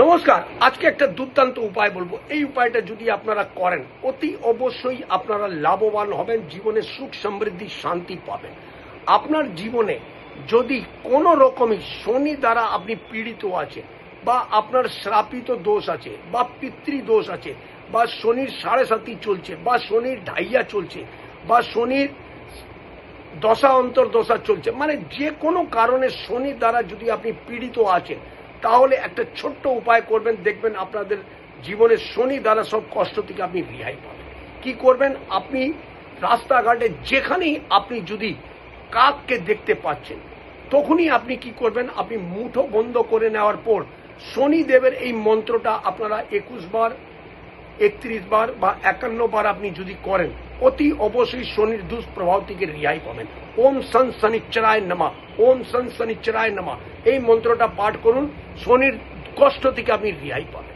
নমস্কার। আজকে একটা দুর্দান্ত উপায় বলবো। এই উপায়টা যদি আপনারা করেন অতি অবশ্যই আপনারা লাভবান হবেন, জীবনে সুখ সমৃদ্ধি শান্তি পাবেন। আপনার জীবনে যদি কোনো রকমই শনি দ্বারা আপনি পীড়িত আছেন, বা আপনার শ্রাপিত দোষ আছে, বা পিতৃদোষ আছে, বা শনির 7.5 চলছে, বা শনির ঢাইয়া চলছে, বা শনির দশা অন্তর্দশা চলছে, মানে যে কোনো কারণে শনি দ্বারা যদি আপনি পীড়িত আছেন, তাহলে একটা ছোট্ট উপায় করবেন, দেখবেন আপনাদের জীবনের শনি দ্বারা সব কষ্ট থেকে আপনি রেহাই পাবেন। কি করবেন? আপনি রাস্তাঘাটে যেখানেই আপনি যদি কাককে দেখতে পাচ্ছেন, তখনই আপনি কি করবেন? আপনি মুঠো বন্ধ করে নেওয়ার পর শনিদেবের এই মন্ত্রটা আপনারা 21 বার, 31 বার বা 51 বার আপনি যদি করেন, অতি অবশ্যই শনির দুষ্প্রভাব থেকে রেহাই পাবেন। ওম সন শনিশ্চরায় নমঃ, ওম সন শনিশ্চরায় নমঃ, এই মন্ত্রটা পাঠ করুন, শনির কষ্ট থেকে আপনি রেহাই পাবেন।